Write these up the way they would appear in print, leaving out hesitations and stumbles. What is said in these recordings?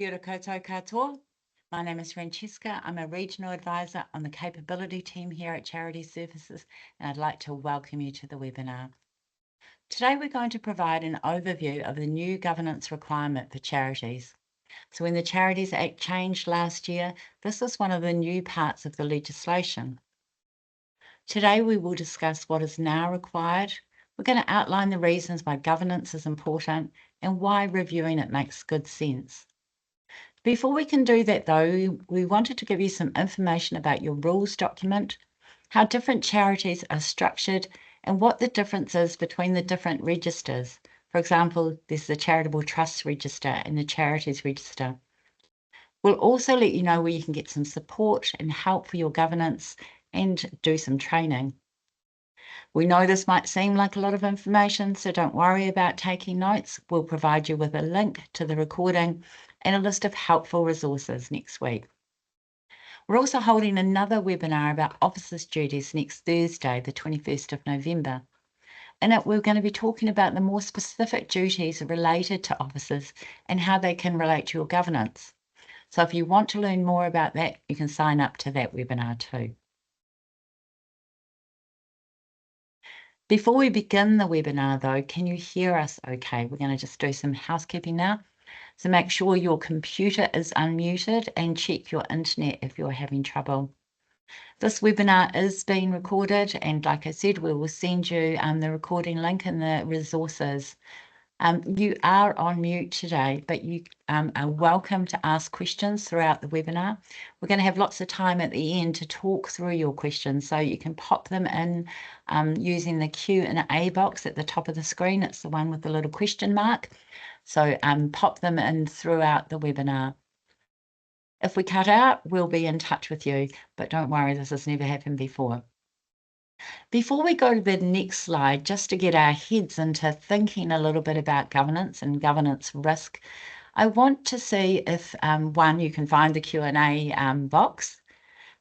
Kia ora koutou katoa. My name is Francesca. I'm a regional advisor on the capability team here at Charities Services, and I'd like to welcome you to the webinar. Today, we're going to provide an overview of the new governance requirement for charities. So when the Charities Act changed last year, this was one of the new parts of the legislation. Today, we will discuss what is now required. We're going to outline the reasons why governance is important and why reviewing it makes good sense. Before we can do that, though, we wanted to give you some information about your rules document, how different charities are structured, and what the difference is between the different registers. For example, there's the Charitable Trusts Register and the Charities Register. We'll also let you know where you can get some support and help for your governance and do some training. We know this might seem like a lot of information, so don't worry about taking notes. We'll provide you with a link to the recording and a list of helpful resources next week. We're also holding another webinar about officers' duties next Thursday, the 21st of November. In it, we're going to be talking about the more specific duties related to officers and how they can relate to your governance. So if you want to learn more about that, you can sign up to that webinar too. Before we begin the webinar though, can you hear us okay? We're going to just do some housekeeping now. So make sure your computer is unmuted and check your internet if you're having trouble. This webinar is being recorded, and like I said, we will send you the recording link and the resources. You are on mute today, but you are welcome to ask questions throughout the webinar. We're going to have lots of time at the end to talk through your questions, so you can pop them in using the Q&A box at the top of the screen. It's the one with the little question mark. So pop them in throughout the webinar. If we cut out, we'll be in touch with you, but don't worry, this has never happened before. Before we go to the next slide, just to get our heads into thinking a little bit about governance and governance risk, I want to see if, one, you can find the Q&A box,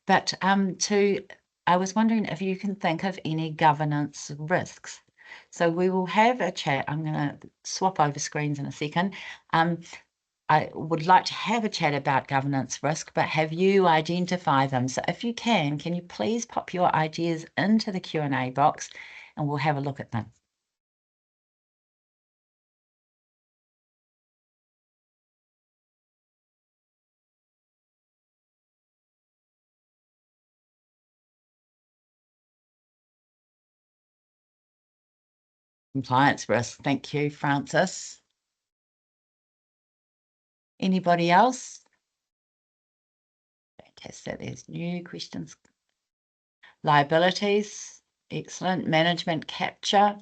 but I was wondering if you can think of any governance risks. So we will have a chat. I'm going to swap over screens in a second. I would like to have a chat about governance risk, but have you identify them? So if you can you please pop your ideas into the Q&A box and we'll have a look at them. Compliance risk. Thank you, Francis. Anybody else? Fantastic. There's new questions. Liabilities. Excellent. Management capture.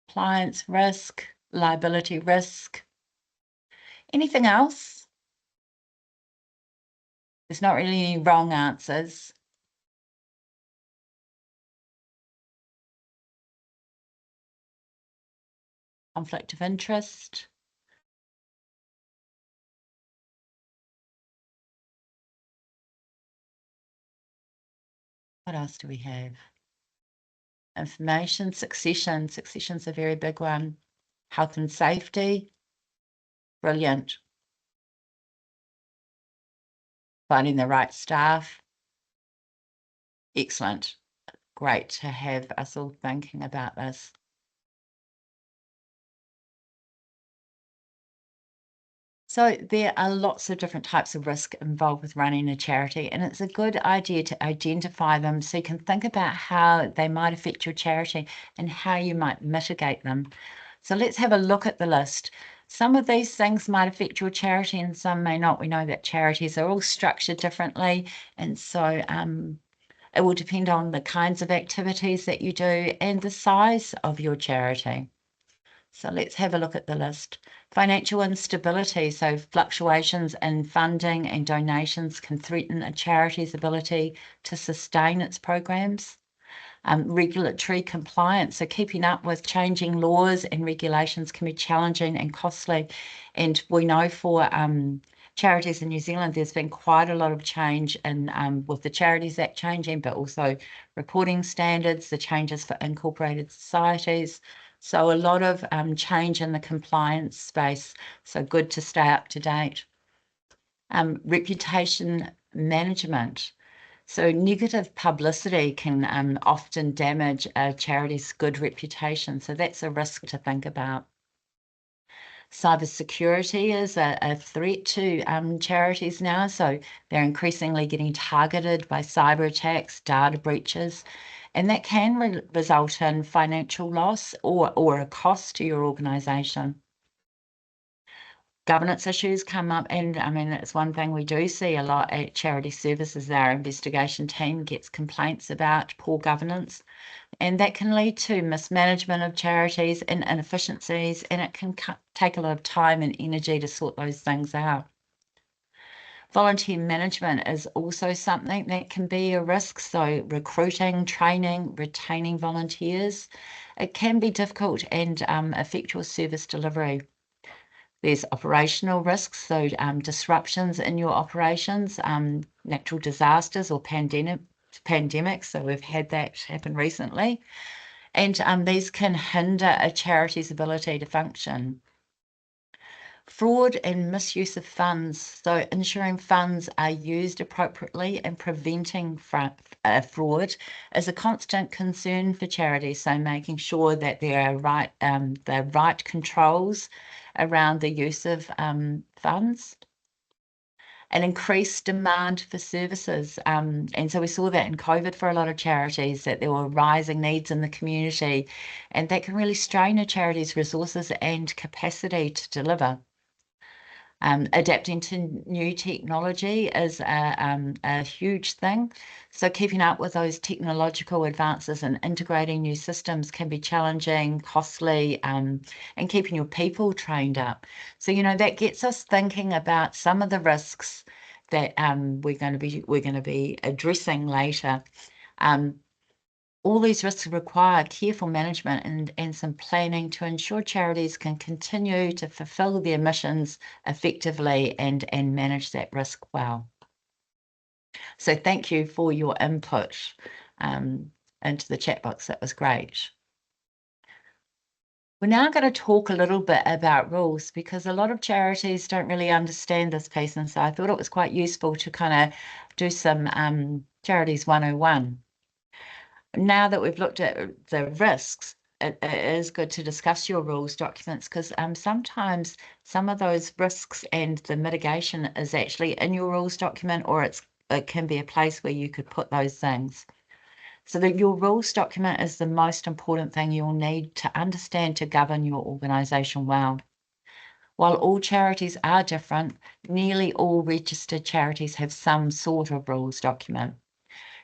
Compliance risk. Liability risk. Anything else? There's not really any wrong answers. Conflict of interest. What else do we have? Information, succession. Succession's a very big one. Health and safety. Brilliant. Finding the right staff. Excellent. Great to have us all thinking about this. So there are lots of different types of risk involved with running a charity, and it's a good idea to identify them so you can think about how they might affect your charity and how you might mitigate them. So let's have a look at the list. Some of these things might affect your charity and some may not. We know that charities are all structured differently, and so it will depend on the kinds of activities that you do and the size of your charity. So let's have a look at the list. Financial instability, so fluctuations in funding and donations can threaten a charity's ability to sustain its programs. Regulatory compliance, so keeping up with changing laws and regulations can be challenging and costly. And we know for charities in New Zealand, there's been quite a lot of change in with the Charities Act changing, but also reporting standards, the changes for incorporated societies. So a lot of change in the compliance space, so good to stay up to date. Reputation management. So negative publicity can often damage a charity's good reputation. So that's a risk to think about. Cybersecurity is a threat to charities now. So they're increasingly getting targeted by cyber attacks, data breaches, and that can result in financial loss or a cost to your organisation. Governance issues come up, and I mean, it's one thing we do see a lot at Charity Services. Our investigation team gets complaints about poor governance, and that can lead to mismanagement of charities and inefficiencies, and it can take a lot of time and energy to sort those things out. Volunteer management is also something that can be a risk. So recruiting, training, retaining volunteers, it can be difficult and affect your service delivery. There's operational risks, so disruptions in your operations, natural disasters or pandemics. So we've had that happen recently. And these can hinder a charity's ability to function. Fraud and misuse of funds. So ensuring funds are used appropriately and preventing fraud is a constant concern for charities. So making sure that there are the right controls around the use of funds. An increased demand for services. And so we saw that in COVID for a lot of charities, that there were rising needs in the community, and that can really strain a charity's resources and capacity to deliver. Adapting to new technology is a huge thing. So keeping up with those technological advances and integrating new systems can be challenging, costly, and keeping your people trained up. So, that gets us thinking about some of the risks that we're going to be addressing later. All these risks require careful management and some planning to ensure charities can continue to fulfill their missions effectively and manage that risk well. So thank you for your input into the chat box. That was great. We're now going to talk a little bit about rules, because a lot of charities don't really understand this piece, and so I thought it was quite useful to kind of do some Charities 101. Now that we've looked at the risks, it is good to discuss your rules documents, because sometimes some of those risks and the mitigation is actually in your rules document, or it can be a place where you could put those things. So that your rules document is the most important thing you'll need to understand to govern your organisation well. While all charities are different, nearly all registered charities have some sort of rules document.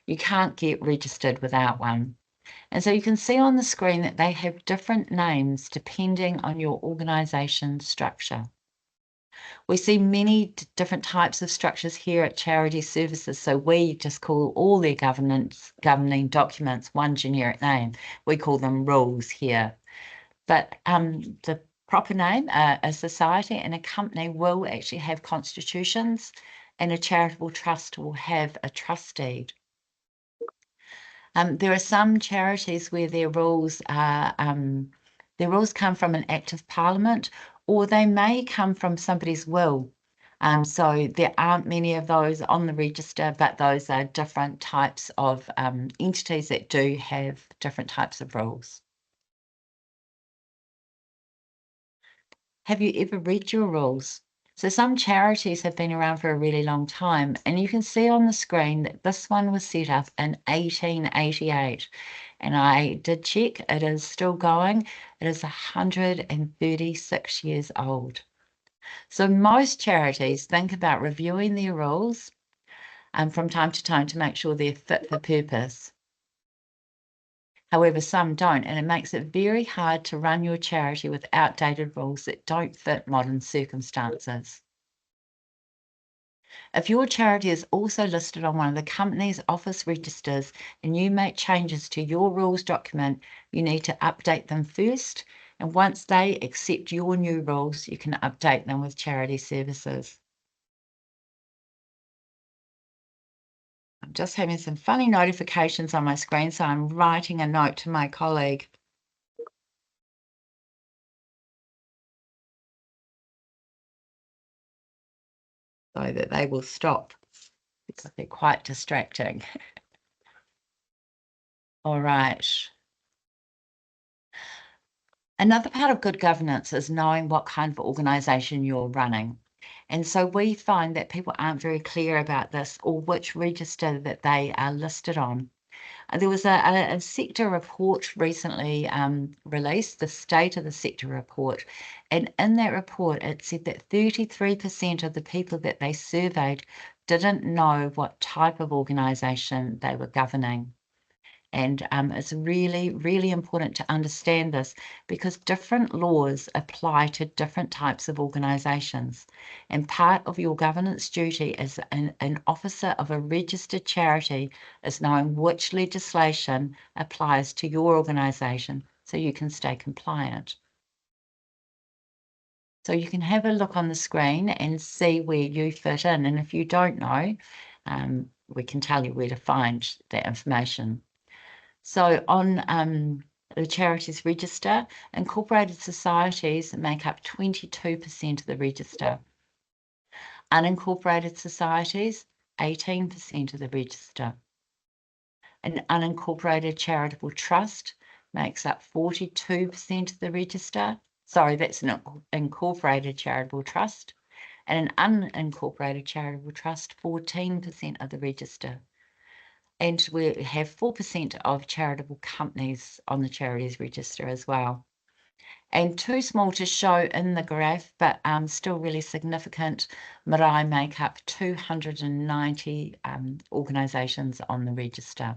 You can't get registered without one. And so you can see on the screen that they have different names depending on your organisation structure. We see many different types of structures here at Charities Services. So we just call all their governing documents one generic name. We call them rules here. But the proper name, a society and a company will actually have constitutions, and a charitable trust will have a trust deed. There are some charities where their rules come from an act of parliament, or they may come from somebody's will. So there aren't many of those on the register, but those are different types of entities that do have different types of rules. Have you ever read your rules? So some charities have been around for a really long time, and you can see on the screen that this one was set up in 1888. And I did check, it is still going. It is 136 years old. So most charities think about reviewing their rules from time to time to make sure they're fit for purpose. However, some don't, and it makes it very hard to run your charity with outdated rules that don't fit modern circumstances. If your charity is also listed on one of the company's office registers and you make changes to your rules document, you need to update them first. And once they accept your new rules, you can update them with Charity Services. I'm just having some funny notifications on my screen, so I'm writing a note to my colleague. so that they will stop because they're quite distracting. All right. Another part of good governance is knowing what kind of organisation you're running. And so we find that people aren't very clear about this or which register that they are listed on. There was a sector report recently released, the state of the sector report. And in that report, it said that 33% of the people that they surveyed didn't know what type of organisation they were governing. And it's really, really important to understand this because different laws apply to different types of organisations. And part of your governance duty as an officer of a registered charity is knowing which legislation applies to your organisation so you can stay compliant. So you can have a look on the screen and see where you fit in. And if you don't know, we can tell you where to find that information. So on the Charities Register, incorporated societies make up 22% of the register. Unincorporated societies, 18% of the register. An unincorporated charitable trust makes up 42% of the register. Sorry, that's an incorporated charitable trust. And an unincorporated charitable trust, 14% of the register. And we have 4% of charitable companies on the Charities Register as well. And too small to show in the graph, but still really significant, marae make up 290 organisations on the register.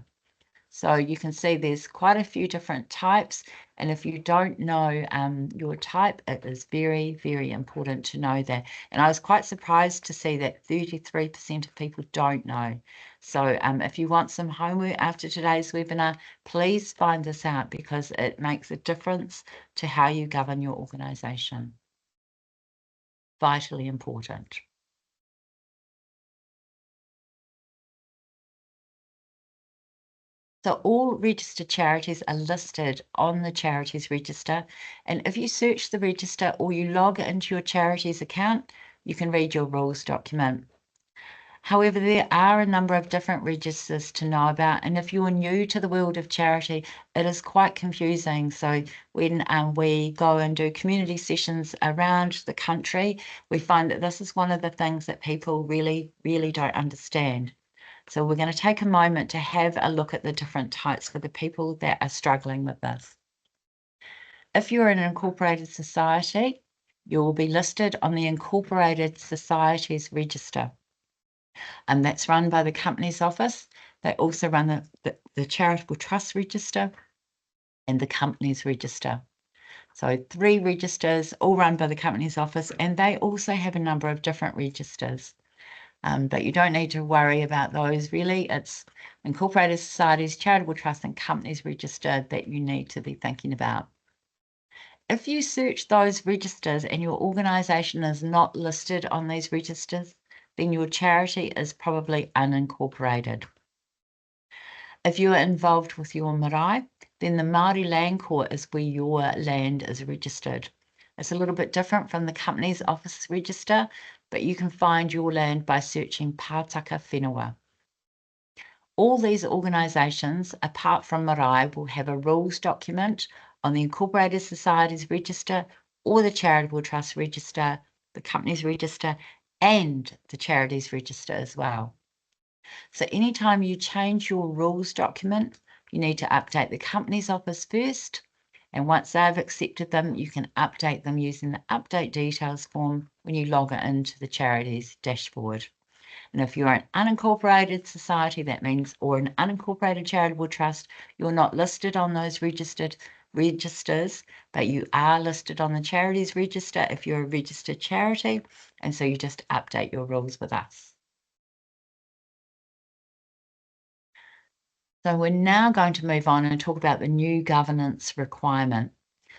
So you can see there's quite a few different types. And if you don't know your type, it is very, very important to know that. And I was quite surprised to see that 33% of people don't know. So if you want some homework after today's webinar, please find this out because it makes a difference to how you govern your organisation. Vitally important. So all registered charities are listed on the Charities Register. And if you search the register or you log into your charities account, you can read your rules document. However, there are a number of different registers to know about. And if you're new to the world of charity, it is quite confusing. So when we go and do community sessions around the country, we find that this is one of the things that people really, really don't understand. So we're going to take a moment to have a look at the different types for the people that are struggling with this. If you're an incorporated society, you will be listed on the Incorporated Societies Register. And that's run by the Companies Office. They also run the Charitable Trust Register and the Companies Register. So 3 registers, all run by the Companies Office, and they also have a number of different registers. But you don't need to worry about those really. It's incorporated societies, charitable trusts, and companies registered that you need to be thinking about. If you search those registers and your organisation is not listed on these registers, then your charity is probably unincorporated. If you are involved with your marae, then the Māori Land Court is where your land is registered. It's a little bit different from the Companies Office register, but you can find your land by searching Pātaka Whenua. All these organisations, apart from marae, will have a rules document on the Incorporated Societies Register or the Charitable Trust Register, the Companies Register, and the Charities Register as well. So anytime you change your rules document, you need to update the Companies Office first. And once they've accepted them, you can update them using the Update Details form when you log into the Charities dashboard. And if you're an unincorporated society, that means, or an unincorporated charitable trust, you're not listed on those registers, but you are listed on the Charities Register if you're a registered charity. And so you just update your rules with us. So we're now going to move on and talk about the new governance requirement.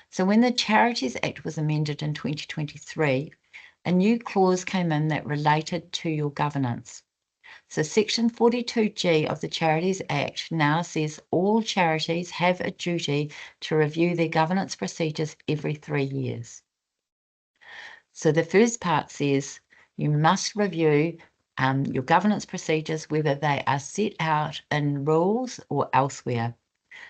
So when the Charities Act was amended in 2023, a new clause came in that related to your governance. So Section 42G of the Charities Act now says all charities have a duty to review their governance procedures every 3 years. So the first part says you must review your governance procedures, whether they are set out in rules or elsewhere.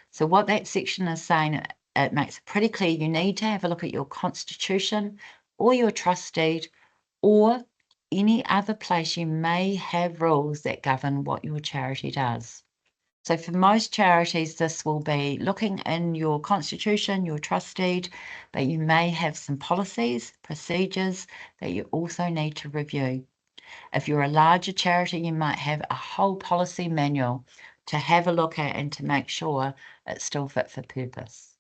So what that section is saying, it makes it pretty clear you need to have a look at your constitution or your trust deed or any other place you may have rules that govern what your charity does. So for most charities, this will be looking in your constitution, your trust deed, but you may have some policies, procedures that you also need to review. If you're a larger charity, you might have a whole policy manual to have a look at and to make sure it's still fit for purpose.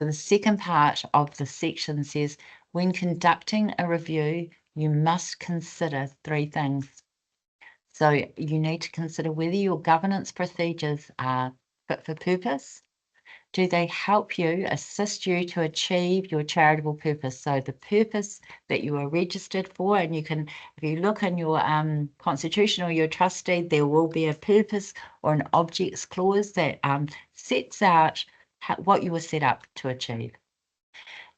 So the second part of the section says, when conducting a review, you must consider three things. So you need to consider whether your governance procedures are fit for purpose. Do they help you, assist you to achieve your charitable purpose? So the purpose that you are registered for, and you can, if you look in your constitution or your trust deed, there will be a purpose or an objects clause that sets out what you were set up to achieve.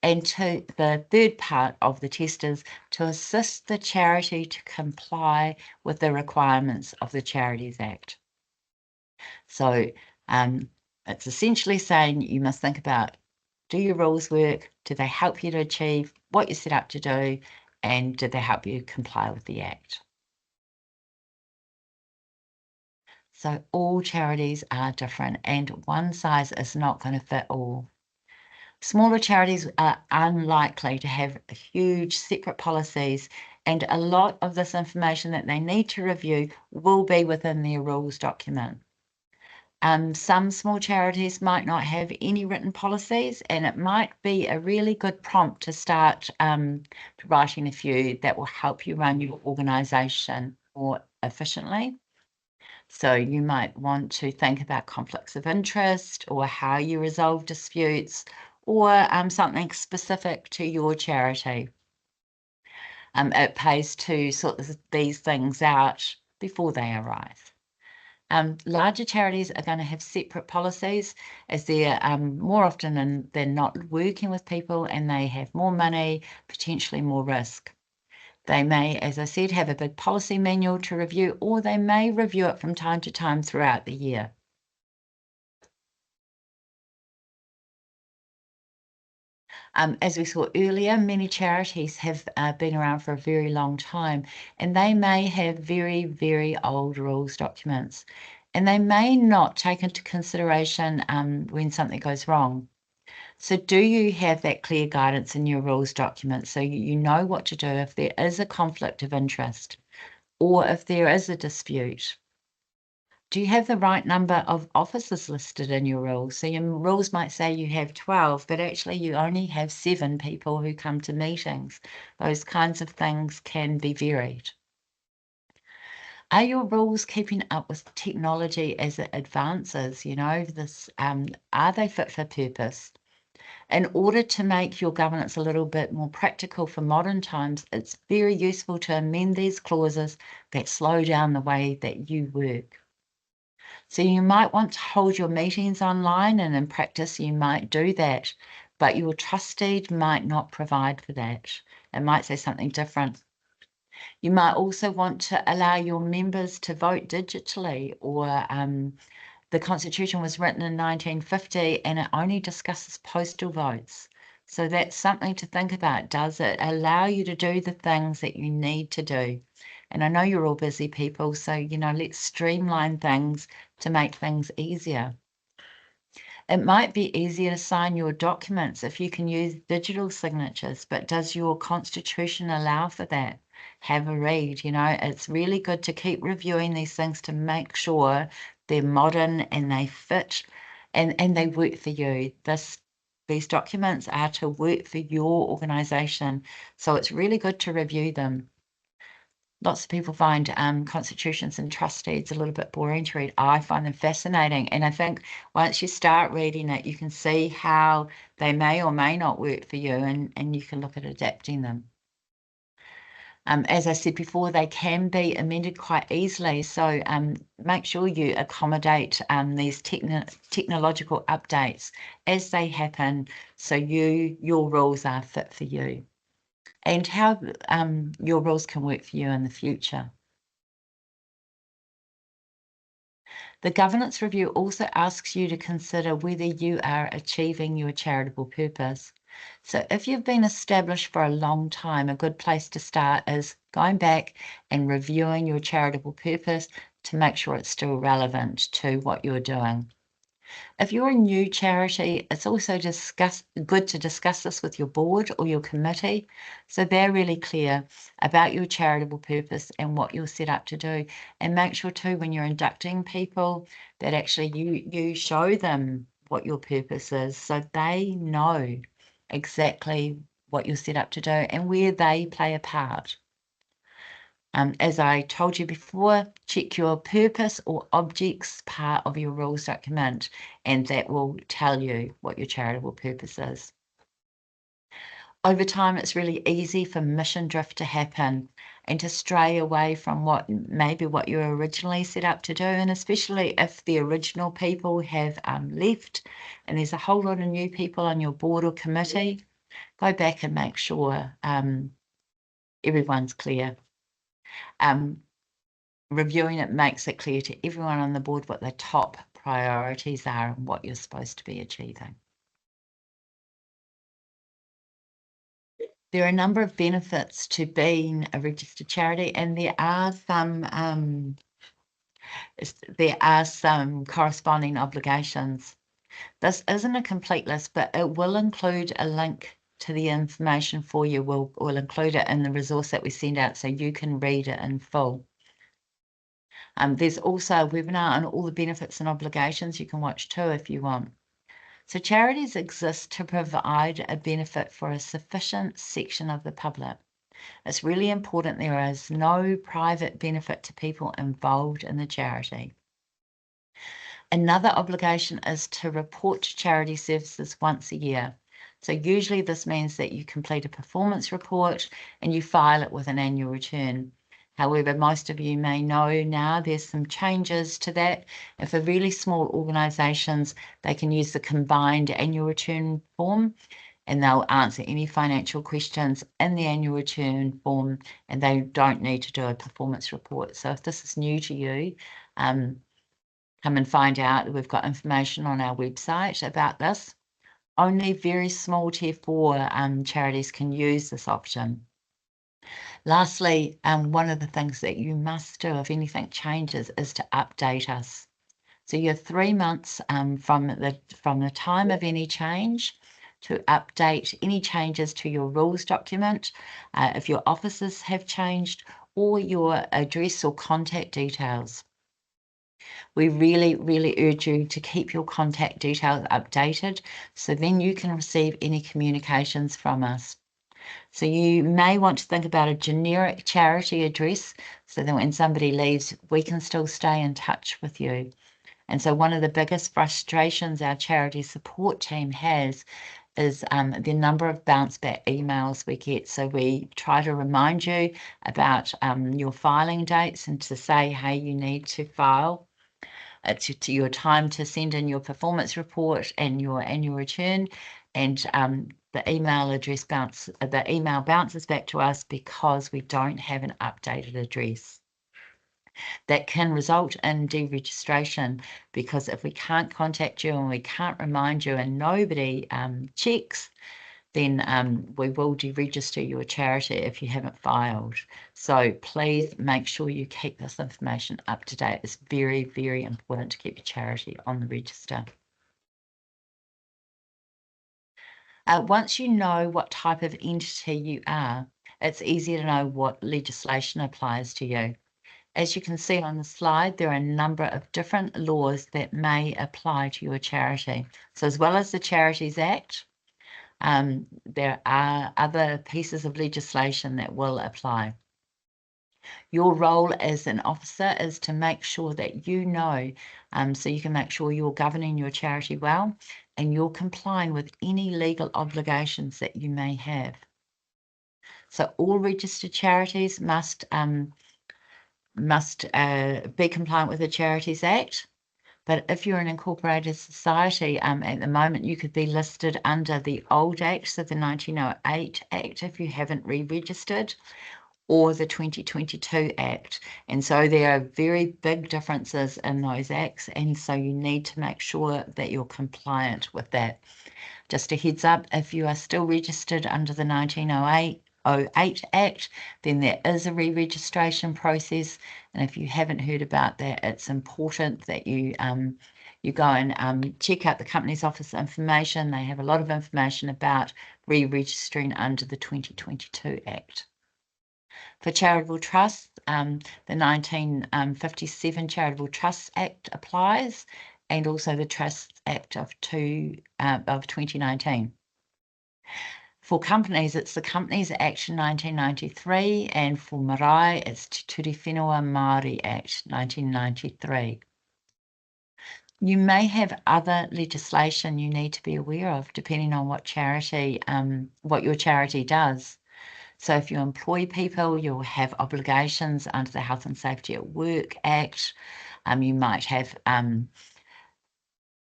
And to the third part of the test is to assist the charity to comply with the requirements of the Charities Act. So it's essentially saying you must think about, do your rules work? Do they help you to achieve what you're set up to do? And do they help you comply with the Act? So all charities are different and one size is not going to fit all. Smaller charities are unlikely to have huge separate policies, and a lot of this information that they need to review will be within their rules document. Some small charities might not have any written policies, and it might be a really good prompt to start writing a few that will help you run your organisation more efficiently. So you might want to think about conflicts of interest or how you resolve disputes or something specific to your charity. It pays to sort these things out before they arrive. Larger charities are going to have separate policies as they're more often than not working with people and they have more money, potentially more risk. They may, as I said, have a big policy manual to review, or they may review it from time to time throughout the year. As we saw earlier, many charities have been around for a very long time, and they may have very, very old rules documents, and they may not take into consideration when something goes wrong. So do you have that clear guidance in your rules document so you know what to do if there is a conflict of interest or if there is a dispute? Do you have the right number of officers listed in your rules? So your rules might say you have 12, but actually you only have 7 people who come to meetings. Those kinds of things can be varied. Are your rules keeping up with technology as it advances? You know, are they fit for purpose? In order to make your governance a little bit more practical for modern times, it's very useful to amend these clauses that slow down the way that you work. So you might want to hold your meetings online, and in practice you might do that, but your trust deed might not provide for that. It might say something different. You might also want to allow your members to vote digitally, or the Constitution was written in 1950 and it only discusses postal votes. So that's something to think about. Does it allow you to do the things that you need to do? And I know you're all busy people, so, let's streamline things to make things easier. It might be easier to sign your documents if you can use digital signatures, but does your constitution allow for that? Have a read. It's really good to keep reviewing these things to make sure they're modern and they fit and they work for you. These documents are to work for your organisation, so it's really good to review them. Lots of people find constitutions and trust deeds a little bit boring to read. I find them fascinating. And I think once you start reading it, you can see how they may or may not work for you and you can look at adapting them. As I said before, they can be amended quite easily, so make sure you accommodate these technological updates as they happen, so your rules are fit for you, and how your rules can work for you in the future. The governance review also asks you to consider whether you are achieving your charitable purpose. So if you've been established for a long time, a good place to start is going back and reviewing your charitable purpose to make sure it's still relevant to what you're doing. If you're a new charity, it's also good to discuss this with your board or your committee, so they're really clear about your charitable purpose and what you're set up to do. And make sure too, when you're inducting people, that actually you show them what your purpose is, so they know exactly what you're set up to do and where they play a part. As I told you before, check your purpose or objects part of your rules document, and that will tell you what your charitable purpose is. Over time, it's really easy for mission drift to happen and to stray away from what you were originally set up to do, and especially if the original people have left and there's a whole lot of new people on your board or committee. Go back and make sure everyone's clear. Reviewing it makes it clear to everyone on the board what the top priorities are and what you're supposed to be achieving. There are a number of benefits to being a registered charity, and there are some corresponding obligations. This isn't a complete list, but it will include a link to the information for you. We'll include it in the resource that we send out so you can read it in full. There's also a webinar on all the benefits and obligations you can watch too if you want. So charities exist to provide a benefit for a sufficient section of the public. It's really important there is no private benefit to people involved in the charity. Another obligation is to report to Charities Services once a year. So usually this means that you complete a performance report and you file it with an annual return. However, most of you may know now there's some changes to that. And for really small organisations, they can use the combined annual return form, and they'll answer any financial questions in the annual return form, and they don't need to do a performance report. So if this is new to you, come and find out. We've got information on our website about this. Only very small Tier 4 charities can use this option. Lastly, one of the things that you must do if anything changes is to update us. So you have 3 months from the time of any change to update any changes to your rules document, if your offices have changed, or your address or contact details. We really, really urge you to keep your contact details updated, so then you can receive any communications from us. So you may want to think about a generic charity address so that when somebody leaves, we can still stay in touch with you. And so one of the biggest frustrations our charity support team has is the number of bounce back emails we get. So we try to remind you about your filing dates and to say, hey, you need to file. To your time to send in your performance report and your annual return, and the email bounces back to us because we don't have an updated address. That can result in deregistration, because if we can't contact you and we can't remind you and nobody checks, then we will deregister your charity if you haven't filed. So please make sure you keep this information up to date. It's very, very important to keep your charity on the register. Once you know what type of entity you are, it's easier to know what legislation applies to you. As you can see on the slide, there are a number of different laws that may apply to your charity. So as well as the Charities Act, there are other pieces of legislation that will apply. Your role as an officer is to make sure that you know, so you can make sure you're governing your charity well and you're complying with any legal obligations that you may have. So all registered charities must be compliant with the Charities Act. But if you're an incorporated society, at the moment, you could be listed under the old Act, so the 1908 Act, if you haven't re-registered, or the 2022 Act. And so there are very big differences in those acts, and so you need to make sure that you're compliant with that. Just a heads up, if you are still registered under the 1908 Act, then there is a re-registration process. And if you haven't heard about that, it's important that you go and check out the Companies Office information. They have a lot of information about re-registering under the 2022 Act. For charitable trusts, the 1957 Charitable Trusts Act applies, and also the Trusts Act of 2019. For companies, it's the Companies Act 1993, and for marae, it's Te Ture Whenua Māori Act 1993. You may have other legislation you need to be aware of, depending on what your charity does. So if you employ people, you'll have obligations under the Health and Safety at Work Act. You might have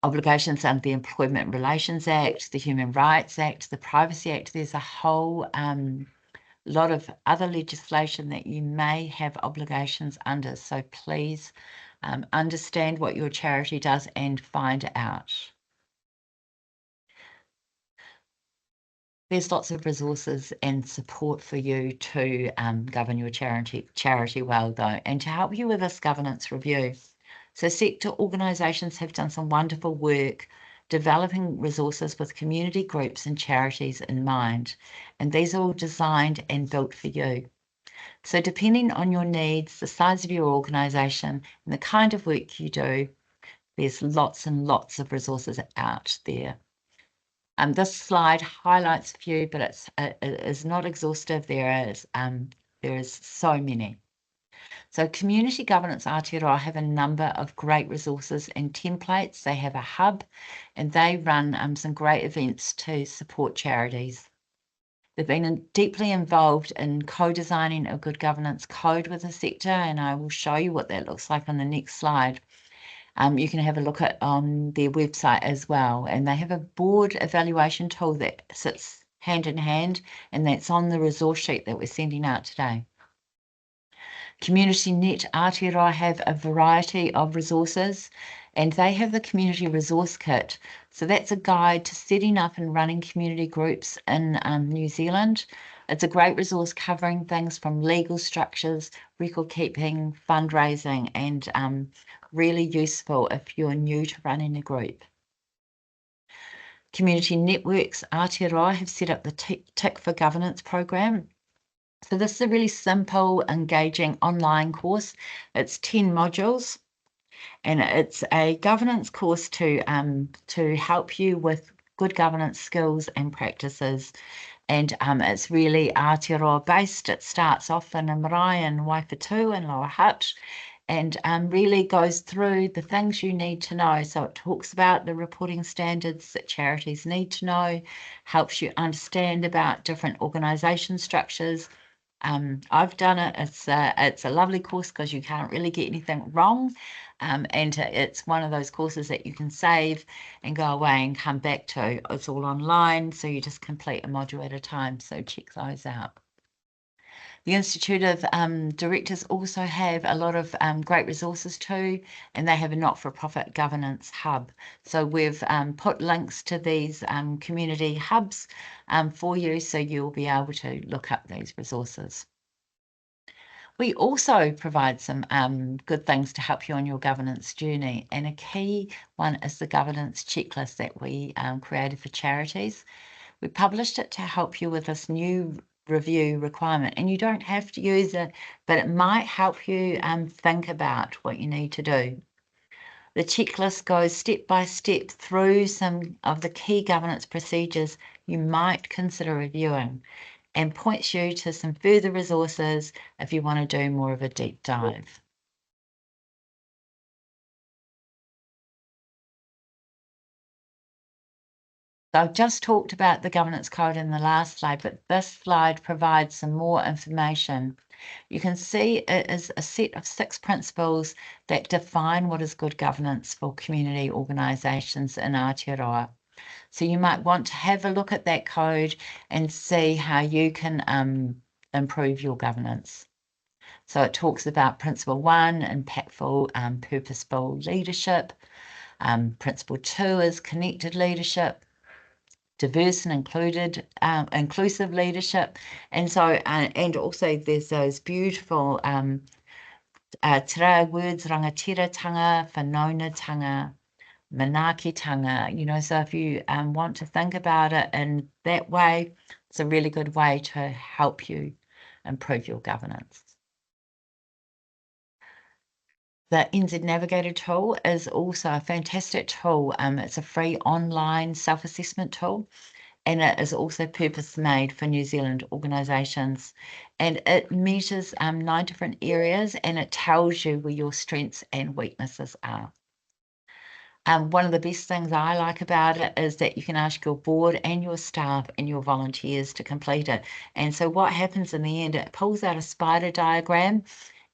obligations under the Employment Relations Act, the Human Rights Act, the Privacy Act. There's a whole lot of other legislation that you may have obligations under. So please understand what your charity does and find out. There's lots of resources and support for you to govern your charity well, though, and to help you with this governance review. So sector organisations have done some wonderful work developing resources with community groups and charities in mind, and these are all designed and built for you. So depending on your needs, the size of your organisation, and the kind of work you do, there's lots and lots of resources out there. This slide highlights a few, but it is not exhaustive. There is so many. So Community Governance Aotearoa have a number of great resources and templates. They have a hub, and they run some great events to support charities. They've been deeply involved in co-designing a good governance code with the sector, and I will show you what that looks like on the next slide. You can have a look at on their website as well. And they have a board evaluation tool that sits hand in hand, and that's on the resource sheet that we're sending out today. Community Net Aotearoa have a variety of resources, and they have the Community Resource Kit. So that's a guide to setting up and running community groups in New Zealand. It's a great resource covering things from legal structures, record keeping, fundraising, and really useful if you're new to running a group. Community Networks Aotearoa have set up the Tick for Governance program. So this is a really simple, engaging online course. It's 10 modules, and it's a governance course to help you with good governance skills and practices. And it's really Aotearoa based. It starts off in a marae in Waipatu and Lower Hutt, and really goes through the things you need to know. So it talks about the reporting standards that charities need to know, helps you understand about different organisation structures. I've done it. It's a lovely course because you can't really get anything wrong. And it's one of those courses that you can save and go away and come back to. It's all online, so you just complete a module at a time. So check those out. The Institute of Directors also have a lot of great resources too, and they have a not-for-profit governance hub. So we've put links to these community hubs for you, so you'll be able to look up these resources. We also provide some good things to help you on your governance journey, and a key one is the governance checklist that we created for charities. We published it to help you with this new review requirement, and you don't have to use it, but it might help you think about what you need to do. The checklist goes step by step through some of the key governance procedures you might consider reviewing, and points you to some further resources if you want to do more of a deep dive. So I've just talked about the governance code in the last slide, but this slide provides some more information. You can see it is a set of 6 principles that define what is good governance for community organisations in Aotearoa. So you might want to have a look at that code and see how you can improve your governance. So it talks about Principle 1, impactful, purposeful leadership. Principle 2 is connected leadership, diverse and inclusive leadership. And so, and also there's those beautiful te rā words, rangatiratanga, whanaunatanga, manaakitanga, so if you want to think about it in that way, it's a really good way to help you improve your governance. The NZ Navigator tool is also a fantastic tool. It's a free online self-assessment tool, and it is also purpose-made for New Zealand organisations. And it measures 9 different areas, and it tells you where your strengths and weaknesses are. One of the best things I like about it is that you can ask your board and your staff and your volunteers to complete it. And so what happens in the end, it pulls out a spider diagram,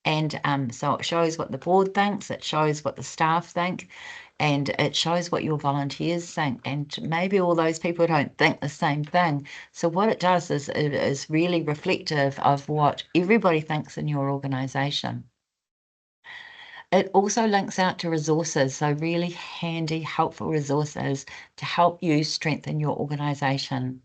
and so it shows what the board thinks, it shows what the staff think, and it shows what your volunteers think. And maybe all those people don't think the same thing. So what it does is it is really reflective of what everybody thinks in your organisation. It also links out to resources, so really handy, helpful resources to help you strengthen your organisation.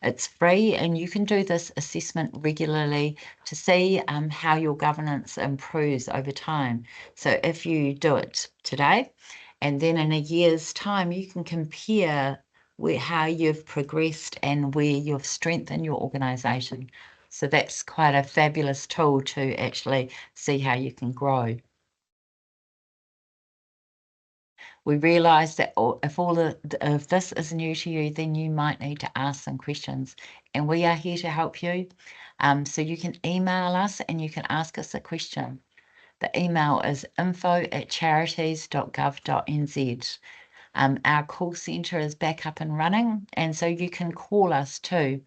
It's free, and you can do this assessment regularly to see how your governance improves over time. So if you do it today, and then in a year's time, you can compare how you've progressed and where you've strengthened your organisation. So that's quite a fabulous tool to actually see how you can grow. We realise that if all of this is new to you, then you might need to ask some questions, and we are here to help you. So you can email us and you can ask us a question. The email is info@charities.gov.nz. Our call centre is back up and running, and so you can call us too,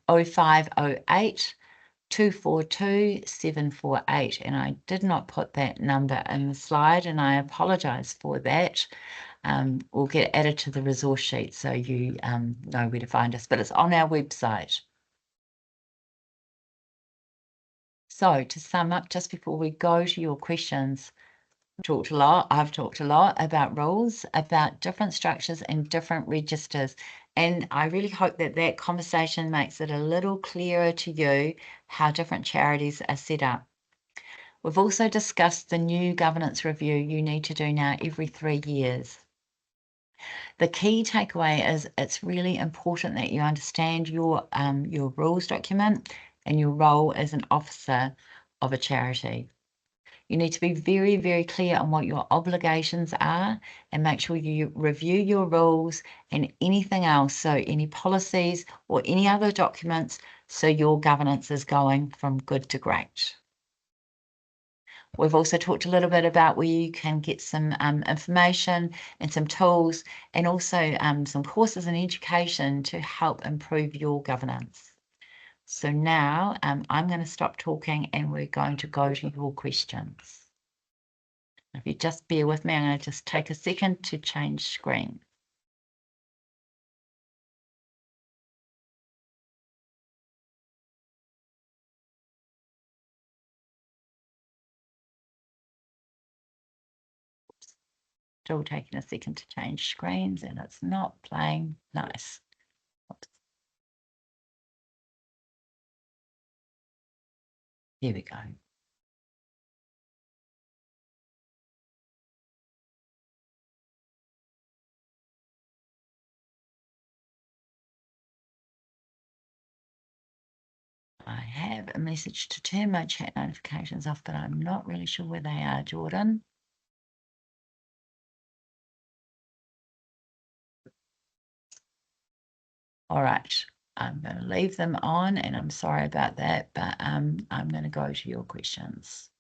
0508 242 748, and I did not put that number in the slide, and I apologise for that. We'll get added to the resource sheet so you know where to find us, but it's on our website. So to sum up, just before we go to your questions, I've talked a lot about rules, about different structures and different registers. And I really hope that that conversation makes it a little clearer to you how different charities are set up. We've also discussed the new governance review you need to do now every 3 years. The key takeaway is it's really important that you understand your rules document and your role as an officer of a charity. You need to be very, very clear on what your obligations are and make sure you review your rules and anything else, so any policies or any other documents, so your governance is going from good to great. We've also talked a little bit about where you can get some information and some tools, and also some courses and education to help improve your governance. So now I'm going to stop talking and we're going to go to your questions. If you just bear with me, I'm going to just take a second to change screen. Still taking a second to change screens, and it's not playing nice. Oops. Here we go. I have a message to turn my chat notifications off, but I'm not really sure where they are, Jordan. All right, I'm going to leave them on, and I'm sorry about that, but I'm going to go to your questions.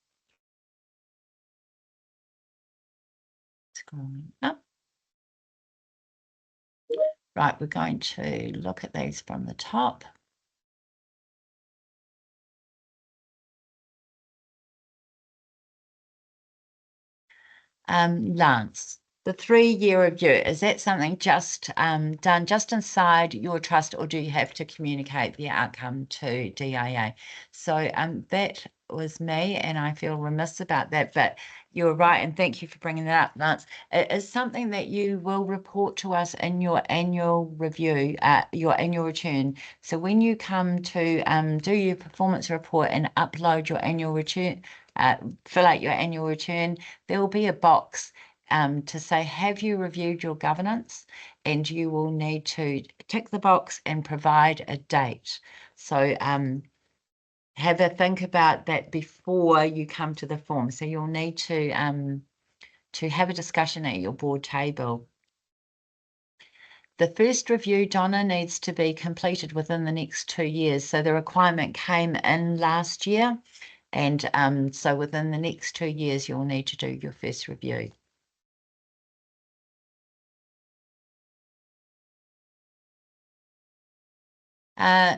Scrolling up. Right, we're going to look at these from the top. Lance, the 3-year review, is that something just done just inside your trust, or do you have to communicate the outcome to DIA? So that was me, and I feel remiss about that, but you're right, and thank you for bringing that up, Lance. It is something that you will report to us in your annual review, your annual return. So when you come to do your performance report and upload your annual return, fill out your annual return, there will be a box to say, have you reviewed your governance? And you will need to tick the box and provide a date. So have a think about that before you come to the form. So you'll need to have a discussion at your board table. The first review, Donna, needs to be completed within the next 2 years. So the requirement came in last year. And so within the next 2 years, you'll need to do your first review.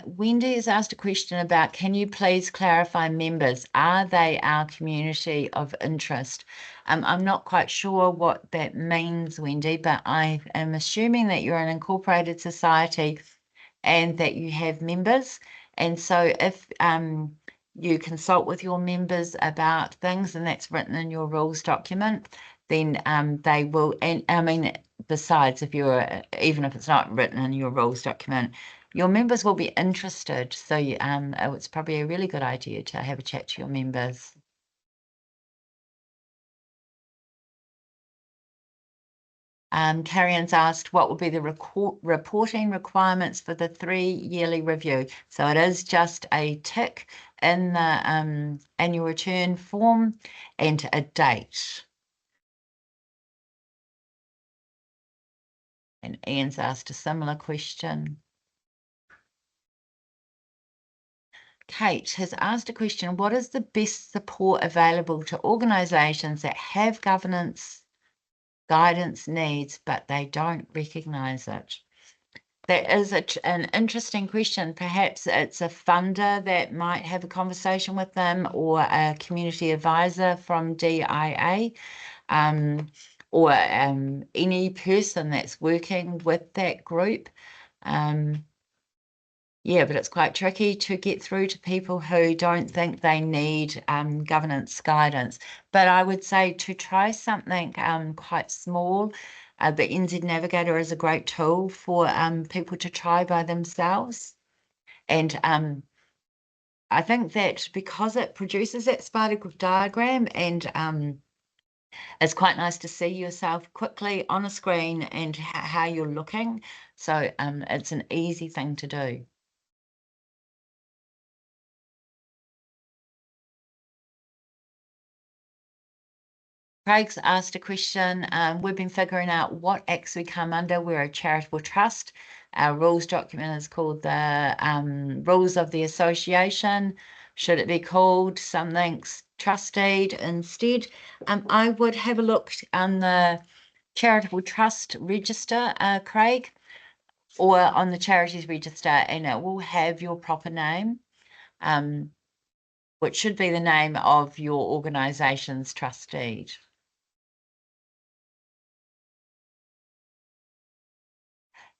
Wendy has asked a question about, can you please clarify members? Are they our community of interest? I'm not quite sure what that means, Wendy, but I am assuming that you're an incorporated society and that you have members. And so if you consult with your members about things, and that's written in your rules document, then they will, and I mean, besides, if you're, even if it's not written in your rules document, your members will be interested. So it's probably a really good idea to have a chat to your members. Carrie's asked, what will be the reporting requirements for the 3-yearly review? So it is just a tick in the annual return form and a date. And Ian's asked a similar question. Kate has asked a question, what is the best support available to organisations that have governance guidance needs, but they don't recognise it? That is an interesting question. Perhaps it's a funder that might have a conversation with them, or a community advisor from DIA, or any person that's working with that group. Yeah, but it's quite tricky to get through to people who don't think they need governance guidance. But I would say to try something quite small. The NZ Navigator is a great tool for people to try by themselves. And I think that because it produces that spider diagram, and it's quite nice to see yourself quickly on a screen and how you're looking. So it's an easy thing to do. Craig's asked a question. We've been figuring out what acts we come under. We're a charitable trust. Our rules document is called the Rules of the Association. Should it be called something trust deed instead? I would have a look on the charitable trust register, Craig, or on the charities register, and it will have your proper name, which should be the name of your organisation's trust deed.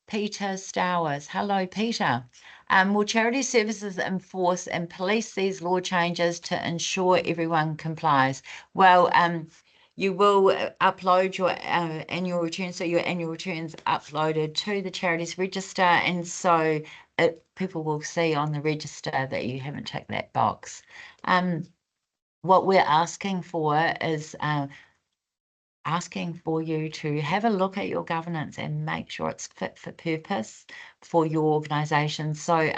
Peter Stowers. Hello, Peter. Will Charities Services enforce and police these law changes to ensure everyone complies? Well, you will upload your annual return, so your annual return's uploaded to the Charities Register, and so people will see on the register that you haven't ticked that box. What we're asking for is asking for you to have a look at your governance and make sure it's fit for purpose for your organisation. So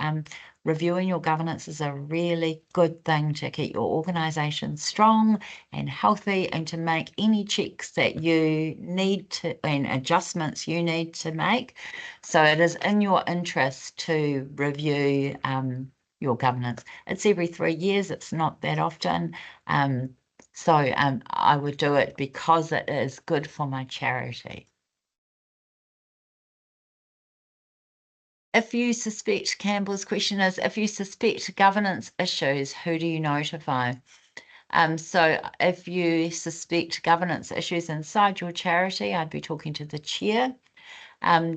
reviewing your governance is a really good thing to keep your organisation strong and healthy, and to make any checks that you need to, and adjustments you need to make. So it is in your interest to review your governance. It's every 3 years. It's not that often. So I would do it because it is good for my charity. If you suspect, Campbell's question is, if you suspect governance issues, who do you notify? So if you suspect governance issues inside your charity, I'd be talking to the chair.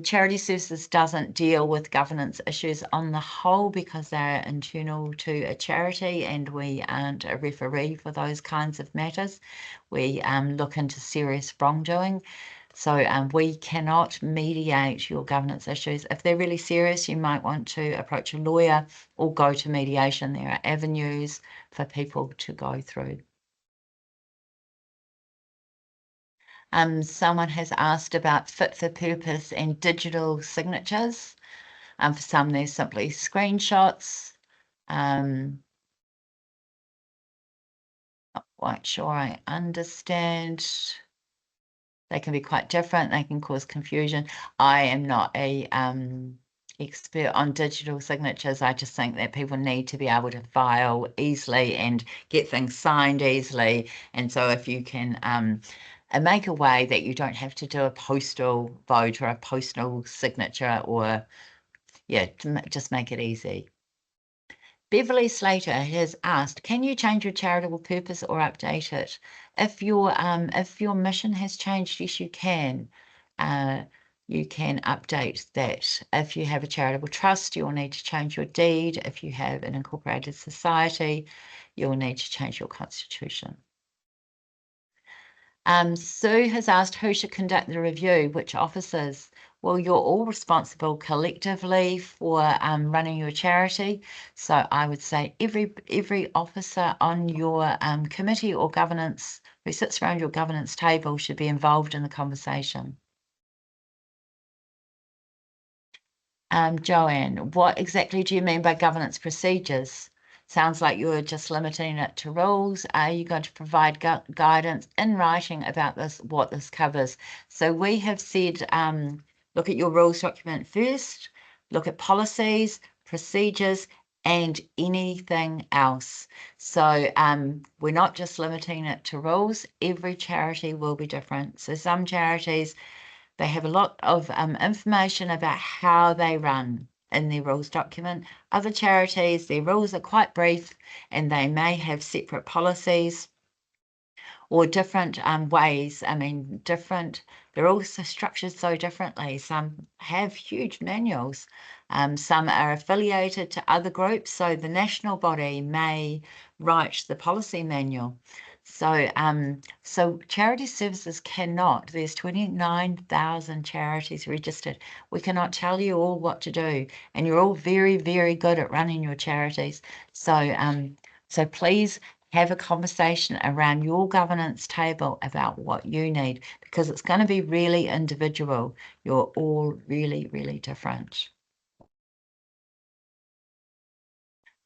Charity Services doesn't deal with governance issues on the whole because they're internal to a charity and we aren't a referee for those kinds of matters. We look into serious wrongdoing. So we cannot mediate your governance issues. If they're really serious, you might want to approach a lawyer or go to mediation. There are avenues for people to go through. Someone has asked about fit for purpose and digital signatures. For some, they're simply screenshots. Not quite sure I understand. They can be quite different. They can cause confusion. I am not a expert on digital signatures. I just think that people need to be able to file easily and get things signed easily. And so if you can make a way that you don't have to do a postal vote or a postal signature or, yeah, just make it easy. Beverly Slater has asked, can you change your charitable purpose or update it? If your mission has changed, yes, you can. You can update that. If you have a charitable trust, you'll need to change your deed. If you have an incorporated society, you'll need to change your constitution. Sue has asked who should conduct the review, which officers? Well, you're all responsible collectively for running your charity. So I would say every officer on your committee or governance who sits around your governance table should be involved in the conversation. Joanne, what exactly do you mean by governance procedures? Sounds like you're just limiting it to rules. Are you going to provide guidance in writing about this, what this covers? So we have said, look at your rules document first, look at policies, procedures, and anything else. So we're not just limiting it to rules. Every charity will be different. So some charities, they have a lot of information about how they run in their rules document. Other charities, their rules are quite brief and they may have separate policies or different ways. I mean, they're all structured so differently. Some have huge manuals. Some are affiliated to other groups. So the national body may write the policy manual. So Charities Services cannot, there's 29,000 charities registered. We cannot tell you all what to do. And you're all very, very good at running your charities. So please have a conversation around your governance table about what you need, because it's going to be really individual. You're all really, really different.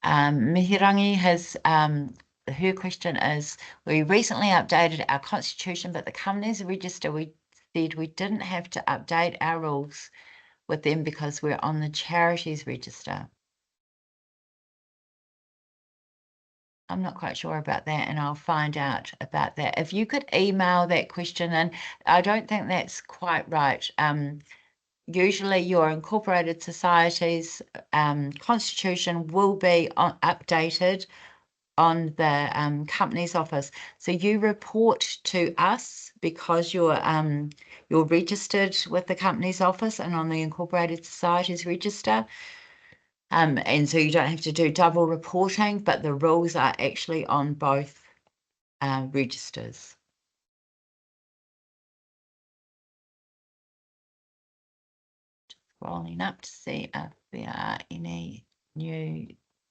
Mihirangi has, her question is, we recently updated our constitution, but the companies register, we said we didn't have to update our rules with them because we're on the charities register. I'm not quite sure about that, and I'll find out about that. If you could email that question in, I don't think that's quite right. Usually your incorporated society's constitution will be updated on the company's office. So you report to us because you're registered with the company's office and on the incorporated society's register. And so you don't have to do double reporting, but the rules are actually on both registers. Just scrolling up to see if there are any new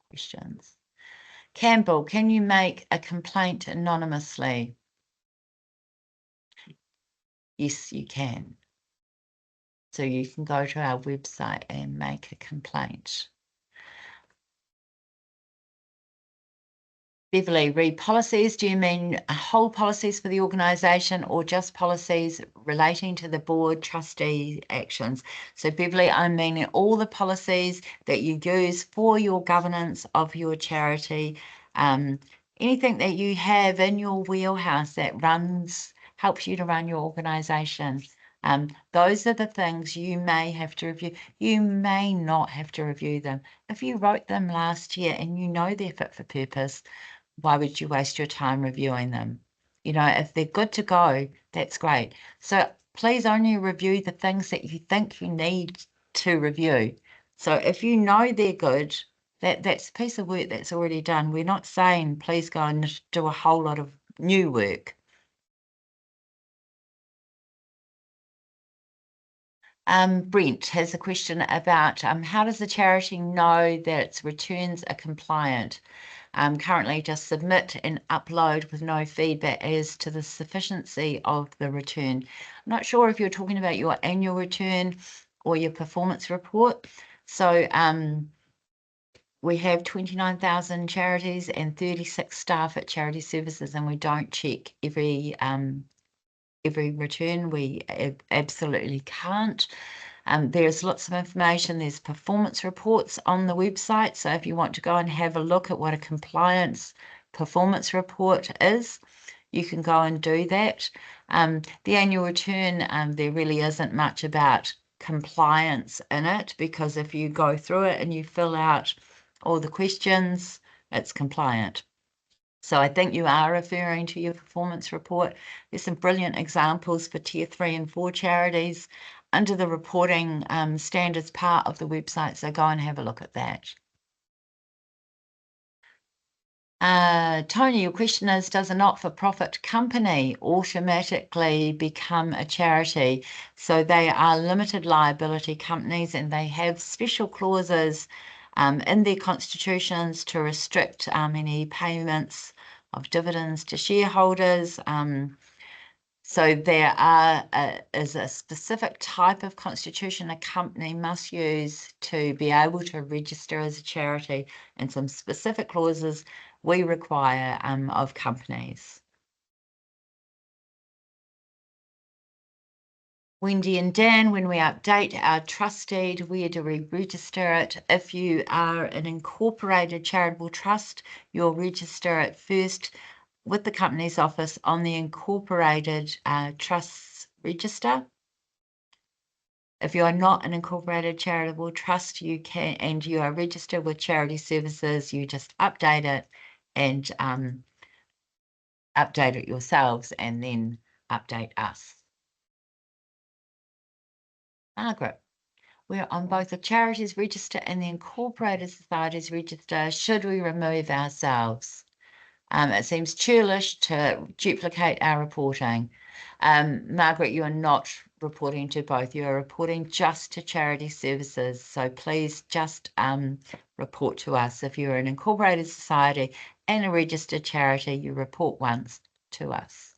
questions. Campbell, can you make a complaint anonymously? Yes, you can. So you can go to our website and make a complaint. Beverly, read policies. Do you mean whole policies for the organisation or just policies relating to the board trustee actions? So Beverly, I'm meaning all the policies that you use for your governance of your charity. Anything that you have in your wheelhouse that helps you to run your organisation. Those are the things you may have to review. You may not have to review them. If you wrote them last year and you know they're fit for purpose, why would you waste your time reviewing them? You know, if they're good to go, that's great. So please only review the things that you think you need to review. So if you know they're good, that's a piece of work that's already done. We're not saying please go and do a whole lot of new work. Brent has a question about how does the charity know that its returns are compliant? Currently just submit and upload with no feedback as to the sufficiency of the return. I'm not sure if you're talking about your annual return or your performance report. So we have 29,000 charities and 36 staff at Charities Services, and we don't check every return. We absolutely can't. There's lots of information. There's performance reports on the website. So if you want to go and have a look at what a compliance performance report is, you can go and do that. The annual return, there really isn't much about compliance in it, because if you go through it and you fill out all the questions, it's compliant. So I think you are referring to your performance report. There's some brilliant examples for Tier 3 and 4 charities under the reporting standards part of the website, so go and have a look at that. Tony, your question is, does a not-for-profit company automatically become a charity? So they are limited liability companies and they have special clauses in their constitutions to restrict any payments of dividends to shareholders. So there is a specific type of constitution a company must use to be able to register as a charity, and some specific clauses we require of companies. Wendy and Dan, when we update our trust deed, where do we register it? If you are an incorporated charitable trust, you'll register it first with the Companies Office on the Incorporated Trusts Register. If you are not an incorporated charitable trust, you can, and you are registered with Charities Services, you just update it and update it yourselves and then update us. Margaret, we're on both the Charities Register and the Incorporated Societies Register. Should we remove ourselves? It seems churlish to duplicate our reporting. Margaret, you are not reporting to both. You are reporting just to Charity Services. So please just report to us. If you're an incorporated society and a registered charity, you report once to us.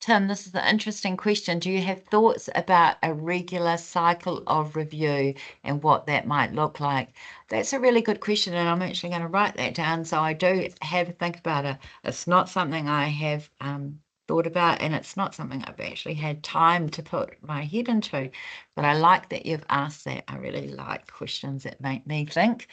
Tim, this is an interesting question. Do you have thoughts about a regular cycle of review and what that might look like? That's a really good question, and I'm actually going to write that down so I do have a think about it. It's not something I have thought about, and it's not something I've actually had time to put my head into, but I like that you've asked that. I really like questions that make me think.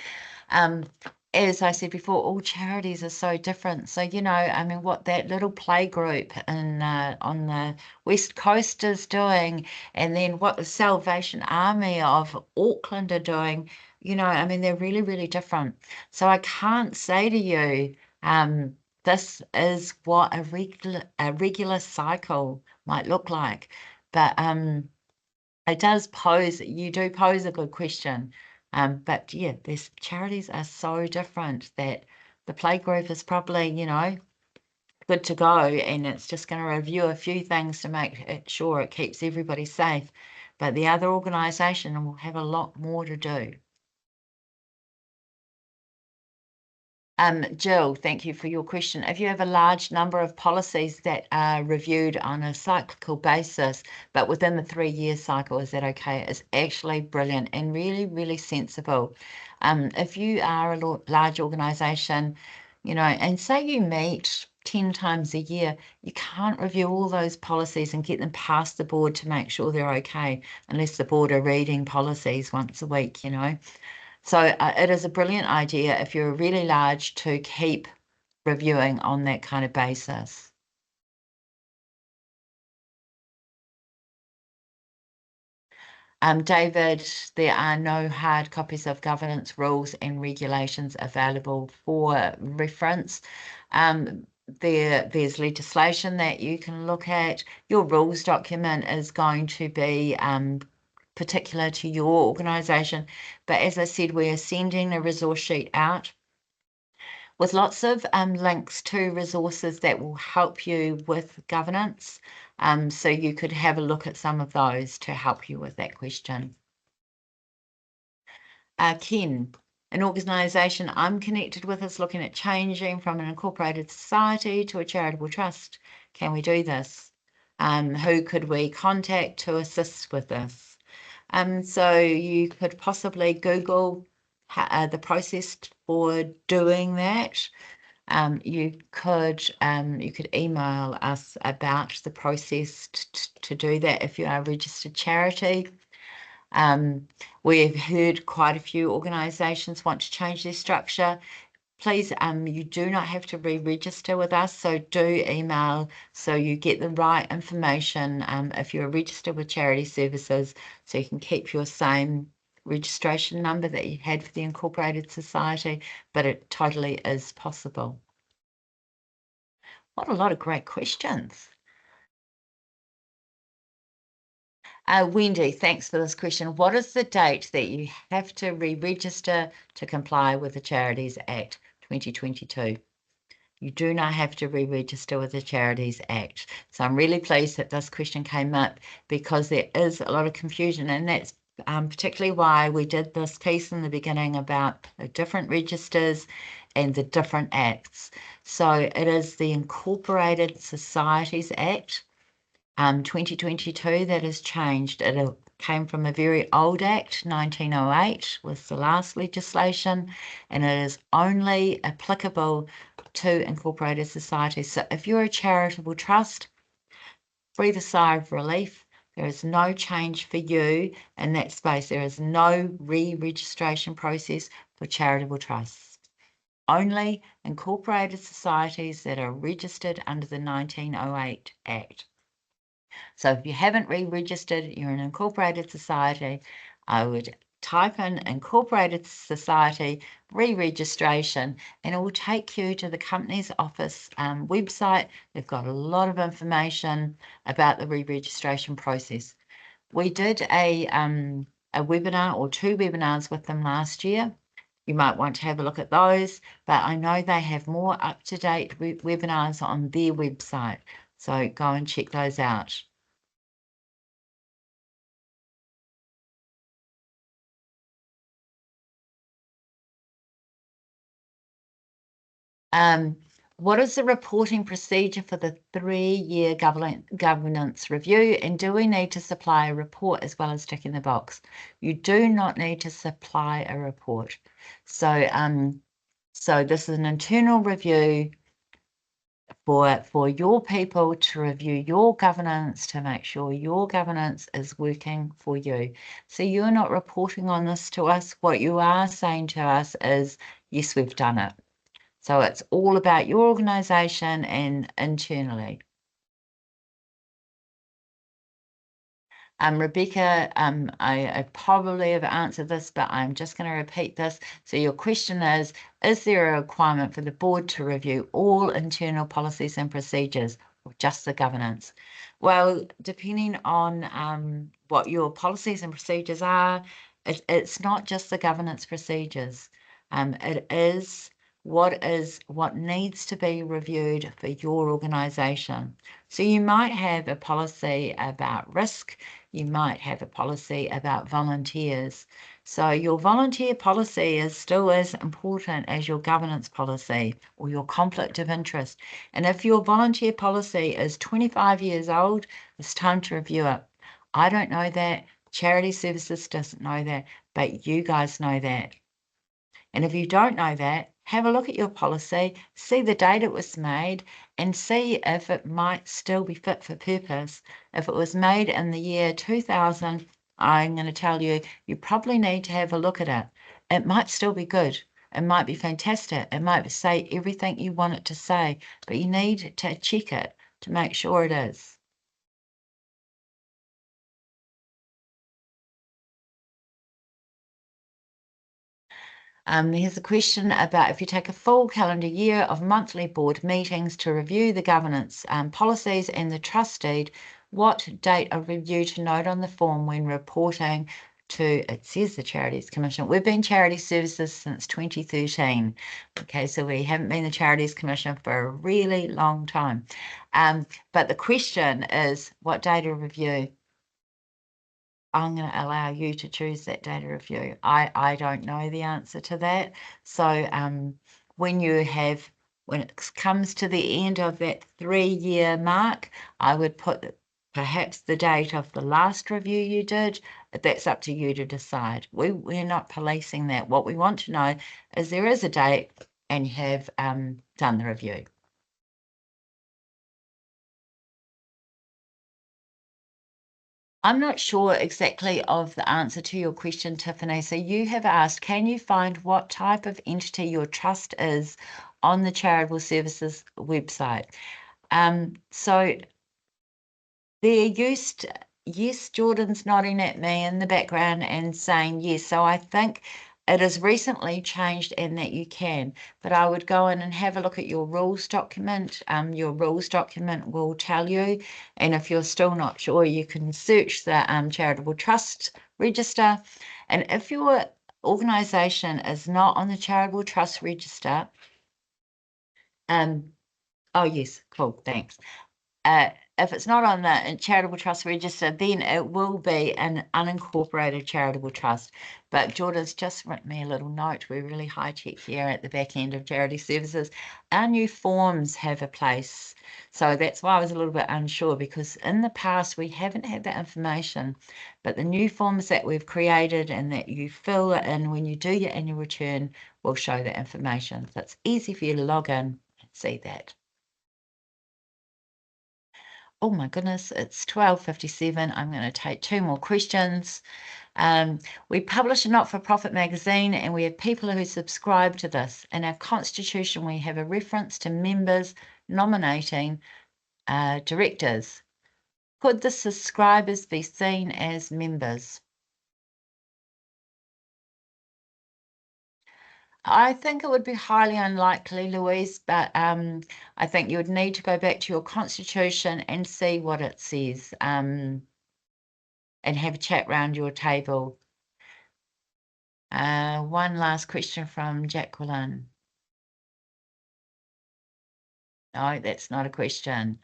As I said before, all charities are so different. So, you know, I mean, what that little play group in on the West Coast is doing, and then what the Salvation Army of Auckland are doing, you know, I mean, they're really, really different. So I can't say to you, this is what a regular cycle might look like. But it does pose, you do pose a good question. But yeah, these charities are so different that the playgroup is probably, you know, good to go, and it's just going to review a few things to make sure it keeps everybody safe. But the other organisation will have a lot more to do. Jill, thank you for your question. If you have a large number of policies that are reviewed on a cyclical basis, but within the 3-year cycle, is that okay? It's actually brilliant and really, really sensible. If you are a large organisation, you know, and say you meet 10 times a year, you can't review all those policies and get them past the board to make sure they're okay, unless the board are reading policies once a week, you know. So it is a brilliant idea if you're really large to keep reviewing on that kind of basis. David, there are no hard copies of governance rules and regulations available for reference. There's legislation that you can look at. Your rules document is going to be particular to your organisation. But as I said, we are sending a resource sheet out with lots of links to resources that will help you with governance. So you could have a look at some of those to help you with that question. Ken, an organisation I'm connected with is looking at changing from an incorporated society to a charitable trust. Can we do this? Who could we contact to assist with this? So you could possibly Google the process for doing that. You could email us about the process to do that if you are a registered charity. We've heard quite a few organisations want to change their structure. Please, you do not have to re-register with us, so do email so you get the right information if you're registered with Charities Services, so you can keep your same registration number that you had for the Incorporated Society, but it totally is possible. What a lot of great questions. Wendy, thanks for this question. What is the date that you have to re-register to comply with the Charities Act 2022? You do not have to re-register with the Charities Act. So I'm really pleased that this question came up because there is a lot of confusion, and that's particularly why we did this piece in the beginning about the different registers and the different acts. So it is the Incorporated Societies Act 2022 that has changed. It came from a very old act, 1908 was the last legislation, and it is only applicable to incorporated societies. So if you're a charitable trust, breathe a sigh of relief. There is no change for you in that space. There is no re-registration process for charitable trusts. Only incorporated societies that are registered under the 1908 Act. So if you haven't re-registered, you're an incorporated society, I would type in incorporated society re-registration, and it will take you to the company's office website. They've got a lot of information about the re-registration process. We did a webinar or 2 webinars with them last year. You might want to have a look at those, but I know they have more up-to-date webinars on their website. So go and check those out. What is the reporting procedure for the 3-year governance review? And do we need to supply a report as well as ticking the box? You do not need to supply a report. So, so this is an internal review for your people to review your governance to make sure your governance is working for you. So you're not reporting on this to us. What you are saying to us is, yes, we've done it. So it's all about your organisation and internally. Rebecca, I probably have answered this, but I'm just going to repeat this. So your question is there a requirement for the board to review all internal policies and procedures or just the governance? Well, depending on what your policies and procedures are, it's not just the governance procedures. It is what needs to be reviewed for your organisation. So you might have a policy about risk, you might have a policy about volunteers. So your volunteer policy is still as important as your governance policy or your conflict of interest. And if your volunteer policy is 25 years old, it's time to review it. I don't know that. Charity Services doesn't know that, but you guys know that. And if you don't know that, have a look at your policy, see the date it was made, and see if it might still be fit for purpose. If it was made in the year 2000, I'm going to tell you, you probably need to have a look at it. It might still be good. It might be fantastic. It might say everything you want it to say, but you need to check it to make sure it is. Here's a question about if you take a full calendar year of monthly board meetings to review the governance policies and the trust deed, what date of review to note on the form when reporting to, it says the Charities Commission. We've been Charities Services since 2013. Okay, so we haven't been the Charities Commission for a really long time. But the question is, what date of review? I'm going to allow you to choose that data review. I don't know the answer to that. So when it comes to the end of that 3-year mark, I would put perhaps the date of the last review you did. That's up to you to decide. We're not policing that. What we want to know is there is a date and you have done the review. I'm not sure exactly of the answer to your question, Tiffany. So you have asked, can you find what type of entity your trust is on the Charitable Services website? So they're used, yes, Jordan's nodding at me in the background and saying yes. So I think it has recently changed and that you can, but I would go in and have a look at your rules document. Your rules document will tell you, and if you're still not sure, you can search the Charitable Trust Register. And if your organisation is not on the Charitable Trust Register, oh yes, cool, thanks. If it's not on the charitable trust register, then it will be an unincorporated charitable trust. But Jordan's just written me a little note. We're really high tech here at the back end of Charity Services. Our new forms have a place. So that's why I was a little bit unsure, because in the past we haven't had that information. But the new forms that we've created and that you fill in when you do your annual return will show that information. So it's easy for you to log in and see that. Oh my goodness, it's 12:57. I'm going to take 2 more questions. We publish a not-for-profit magazine and we have people who subscribe to this. In our constitution, we have a reference to members nominating directors. Could the subscribers be seen as members? I think it would be highly unlikely, Louise, but I think you would need to go back to your constitution and see what it says, and have a chat round your table. One last question from Jacqueline. No, that's not a question.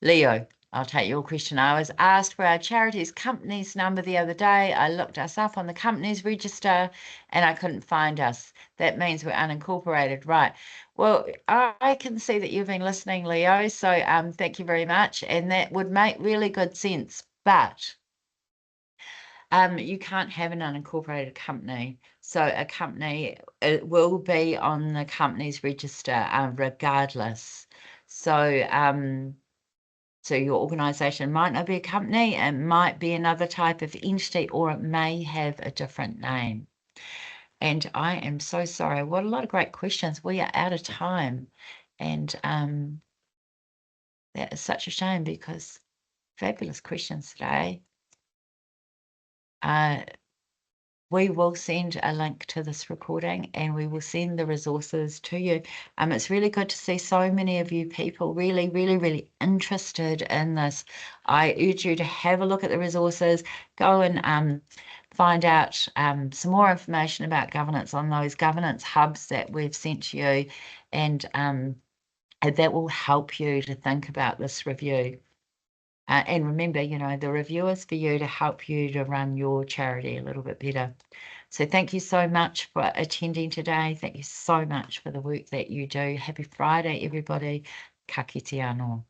Leo, I'll take your question. I was asked for our charities company's number the other day. I looked us up on the company's register and I couldn't find us. That means we're unincorporated, right? Well, I can see that you've been listening, Leo, so thank you very much. And that would make really good sense, but you can't have an unincorporated company. So a company, it will be on the company's register regardless. So so your organization might not be a company, it might be another type of entity, or it may have a different name. And I am so sorry. What a lot of great questions. We are out of time. And that is such a shame, because fabulous questions today. We will send a link to this recording and we will send the resources to you. It's really good to see so many of you people really, really, really interested in this. I urge you to have a look at the resources, go and find out some more information about governance on those governance hubs that we've sent to you, and that will help you to think about this review. And remember, the review is for you to help you to run your charity a little bit better. So thank you so much for attending today. Thank you so much for the work that you do. Happy Friday, everybody. Ka kite anō.